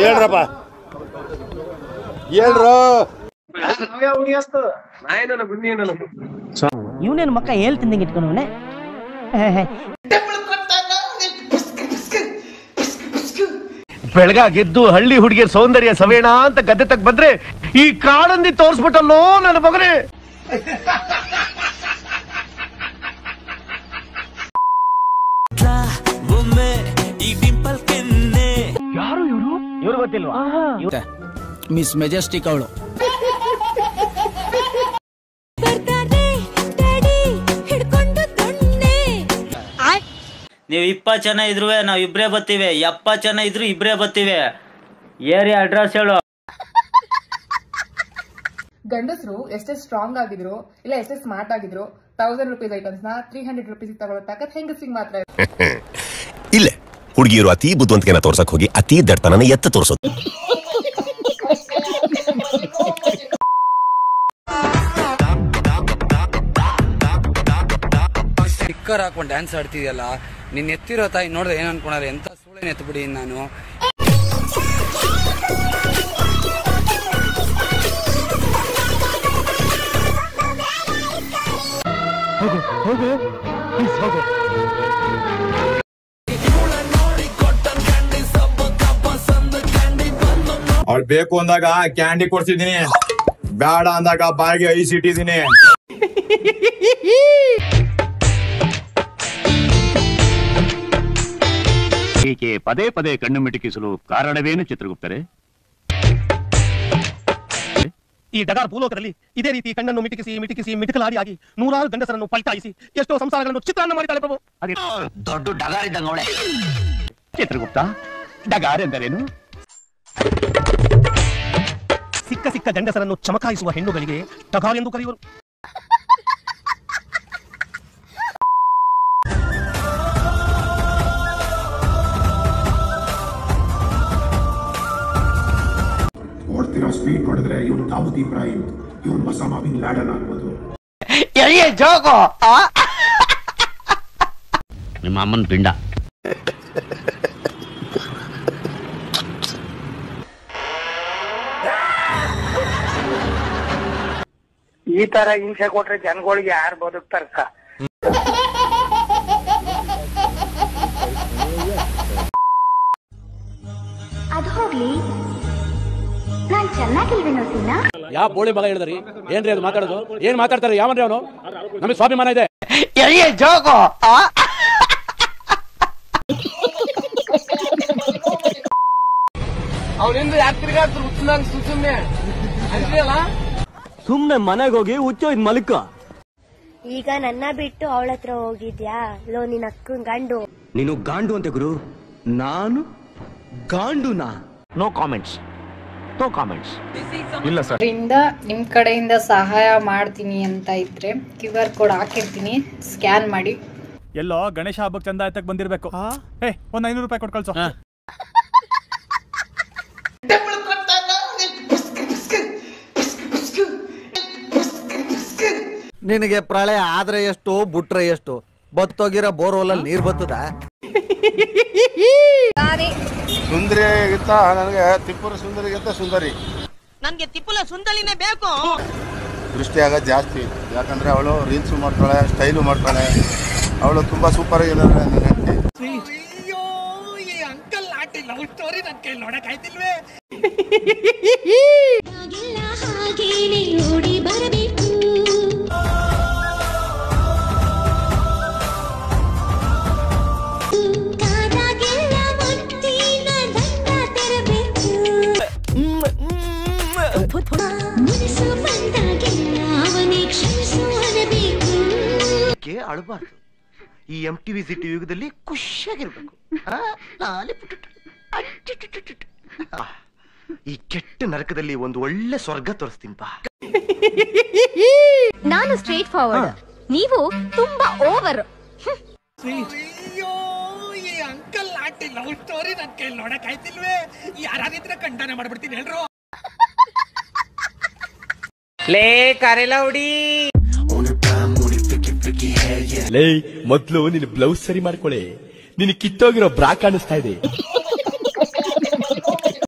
ಹೇಳ್ರಪ್ಪ ಹೇಳ್ರು. ಇವನೇನು ಮಕ್ಕ ಹೇಳ್ತಿಂದಂಗೆ ಇಟ್ಕೊಂಡವನೆ. ಬೆಳಗಾಗೆದ್ದು ಹಳ್ಳಿ ಹುಡುಗಿಯರ್ ಸೌಂದರ್ಯ ಸವೇಣ ಅಂತ ಗದ್ದೆ ತಗ್ ಬಂದ್ರೆ ಈ ಕಾಡಂದಿ ತೋರ್ಸ್ಬಿಟ್ಟಲ್ಲೋ ನನ್ನ ಮಗನೇ. ಯಾರು ಇವರು? ಇವ್ರು ಗೊತ್ತಿಲ್ವಾ? ಮಿಸ್ ಮೆಜೆಸ್ಟಿಕ್ ಅವಳು. ನೀವು 20 ಜನ ಇದ್ರು ನಾವ್ ಇಬ್ರೇ ಬರ್ತೀವಿ, 70 ಜನ ಇದ್ರು ಇಬ್ರೇ ಬರ್ತೀವಿ. ಏರಿಯಾ ಅಡ್ರೆಸ್ ಹೇಳು. ಗಂಡಸರು ಎಷ್ಟೇ ಸ್ಟ್ರಾಂಗ್ ಆಗಿದ್ರು ಇಲ್ಲ ಎಷ್ಟೇ ಸ್ಮಾರ್ಟ್ ಆಗಿದ್ರು 1000 ರೂಪೀಸ್ ಐಟಮ್ಸ್ ನ 300 ರೂಪೀಸ್ ತಗೊಳ್ಳೋ ತಾಕತ್ ಹೆಂಗಸಿಗೆ ಮಾತ್ರ. ಇಲ್ಲ, ಹುಡುಗಿಯರು ಅತಿ ಬುದ್ಧಿವಂತಿಕೆನ ತೋರ್ಸಕ್ ಹೋಗಿ ಅತಿ ದಡ್ತನನ ಎತ್ತ ತೋರ್ಸೋದು. ಸ್ಟಿಕ್ಕರ್ ಹಾಕೊಂಡು ಡ್ಯಾನ್ಸ್ ಆಡ್ತಿದ್ಯಲ್ಲ, ನಿನ್ ಎತ್ತಿರೋ ತಾಯಿ ನೋಡ್ದೆ ಏನ್ ಅನ್ಕೊಂಡ್ರೆ ಎಂತ ಸೂಳೆನ ಎತ್ಬಿಡಿ ನಾನು. ಅವ್ಳು ಬೇಕು ಅಂದಾಗ ಕ್ಯಾಂಡಿ ಕೊಡ್ಸಿದೀನಿ, ಬೇಡ ಅಂದಾಗ ಬಾಯಿಗೆ ಐಸ್ ಇಟ್ಟಿದೀನಿ. ಏಕೆ ಪದೇ ಪದೇ ಕಣ್ಣು ಮಿಟುಕಿಸಲು ಕಾರಣವೇನು ಚಿತ್ರಗುಪ್ತರೆ? ಈ ಡಗಾರ್ ಭೂಲೋಕದಲ್ಲಿ ಇದೇ ರೀತಿ ಕಣ್ಣನ್ನು ಮಿಟುಕಿಸಿ ಮಿಟುಕಿಸಿ ಮಿಟುಕಲಾಡಿ ಆಗಿ 100 ಗಂಡಸರನ್ನು ಪಲ್ಟಾಯಿಸಿ ಎಷ್ಟೋ ಸಂಸಾರಗಳನ್ನು ಚಿತ್ರಾನ್ನ ಮಾಡಿದ್ದಾಳೆ ಪ್ರಭು. ದೊಡ್ಡ ಡಗಾರ್ ಇದ್ದಂಗ ಅವಳೆ. ಚಿತ್ರಗುಪ್ತ, ಡಗಾರ್ ಎಂದರೇನು? ಸಿಕ್ಕ ಸಿಕ್ಕ ಗಂಡಸರನ್ನು ಚಮಕಾಯಿಸುವ ಹೆಣ್ಣುಗಳಿಗೆ ಡಗಾರ್ ಎಂದು ಕರೆಯುವರು. ಓಡ್ತಿರೋ ಸ್ಪೀಡ್ ನೋಡಿದ್ರೆ ಇವನು ದಾವೂದ್ ಇಬ್ರಾಹಿಂ, ಇವನು ಒಸಾಮಾ ಬಿನ್ ಲಾಡೆನ್ ಆಗ್ಬೋದು. ನಿಮ್ಮ ಅಮ್ಮನ ಪಿಂಡ. ಈ ತರ ಹಿಂಸೆ ಕೊಟ್ರೆ ಜನಗಳಿಗೆ ಯಾರು ಬದುಕ್ತಾರಕ್ಕ? ಅದು ಹೋಗ್ಲಿ, ನಾನ್ ಚೆನ್ನಾಗಿಲ್ವೇನೋ ಸೀನಾ? ಯಾವ ಬೋಳಿ ಮಗ ಹೇಳಿದ್ರಿ? ಏನ್ರಿ ಅದು ಮಾತಾಡೋದು? ಏನ್ ಮಾತಾಡ್ತಾರೆ? ಯಾವನ್ರಿ ಅವನು? ನಮಗೆ ಸ್ವಾಭಿಮಾನ ಇದೆ. ಅವನಿಂದ ಯಾಕೆ ತಿರ್ಗಾಡ್ತಾರೆ ಹುಚ್ಚನಂಗ್ ಸುಮ್ಮನೆ ಅಂತೀಯಲ್ಲ? ಸುಮ್ನೆ ಮನೆಗೆ ಹೋಗಿ ಹುಚ್ಚೋಯ್ದು ಮಲ್ಕ. ಈಗ ನನ್ನ ಬಿಟ್ಟು ಅವಳ ಹತ್ರ ಹೋಗಿದ್ಯಾ? ಲೋ ನಿನ್ ಅಕ್ಕನ್ ಗಂಡು. ನೀನು ಗಾಂಡು ಅಂತೆ ಗುರು, ನಾನು ಗಾಂಡುನಾ? No comments, no comments. ಇಲ್ಲ ಸರ್, ನಿಮ್ ಕಡೆಯಿಂದ ಸಹಾಯ ಮಾಡ್ತೀನಿ ಅಂತ ಇದ್ರೆ QR ಕೋಡ್ ಹಾಕಿರ್ತೀನಿ, ಸ್ಕ್ಯಾನ್ ಮಾಡಿ. ಎಲ್ಲೋ ಗಣೇಶ ಹಬ್ಬಕ್ಕೆ ಚಂದ ಆಯ್ತಕ್ ಬಂದಿರ್ಬೇಕು. ಒಂದ್ 500 ರೂಪಾಯಿ ಕೊಟ್ಟು ಕಳ್ಸೋ. ನಿನಗೆ ಪ್ರಳಯ ಆದ್ರೆ ಎಷ್ಟು, ಬುಟ್ರೆ ಎಷ್ಟು? ಬತ್ತೋಗಿರೋ ಬೋರ್ವೆಲ್ ನೀರ್ ಬತ್ತದ? ಸುಂದರಿಗಿಂತ ನನಗೆ ತಿಪ್ಪುರ ಸುಂದರಿಗಿಂತ ಸುಂದರಿ. ನನ್ಗೆ ತಿಪ್ಪುಲ ಸುಂದರಿನೇ ಬೇಕು. ದೃಷ್ಟಿ ಆಗೋದು ಜಾಸ್ತಿ, ಯಾಕಂದ್ರೆ ಅವಳು ರೀಲ್ಸು ಮಾಡ್ತಾಳೆ, ಸ್ಟೈಲು ಮಾಡ್ತಾಳೆ. ಅವಳು ತುಂಬಾ ಸೂಪರ್ ಆಗಿದ್ದಾಳೆ ನನ್ನ ಹೆಂಡತಿ. ಅಂಕಲ್ ಆಂಟಿ ಲವ್ ಸ್ಟೋರಿ ನನ್ ಕೈ ನೋಡಕ್ ಆಯ್ತಿಲ್ವೇ? ಅಳಬಾರ್ದು. ಈ MTV ಸಿಟಿ ಯುಗದಲ್ಲಿ ಖುಷಿಯಾಗಿರ್ಬೇಕು. ಈ ಕೆಟ್ಟ ನರಕದಲ್ಲಿ ಒಂದು ಒಳ್ಳೆ ಸ್ವರ್ಗ ತೋರಿಸ್ತೀನಿ ಬಾ. ನಾನು ಸ್ಟ್ರೇಟ್ ಫಾರ್ವರ್ಡ್, ನೀವು ತುಂಬಾ over. Uncle aunty love story ನನ್ ಕೈ ನೋಡಕ್ ಆಯ್ತಿಲ್ವೇ? ಯಾರಿದ್ರೆ ಖಂಡನೆ ಮಾಡ್ಬಿಡ್ತೀನಿ ಹೇಳ್ರು. ಲೇ ಕರೆಲೌಡಿ, ಲೇ ಮೊದ್ಲು ನಿನ್ ಬ್ಲೌಸ್ ಸರಿ ಮಾಡ್ಕೊಳ್ಳಿ. ನಿನ್ ಕಿತ್ತೋಗಿರೋ ಬ್ರಾ ಕಾಣಿಸ್ತಾ ಇದೆ.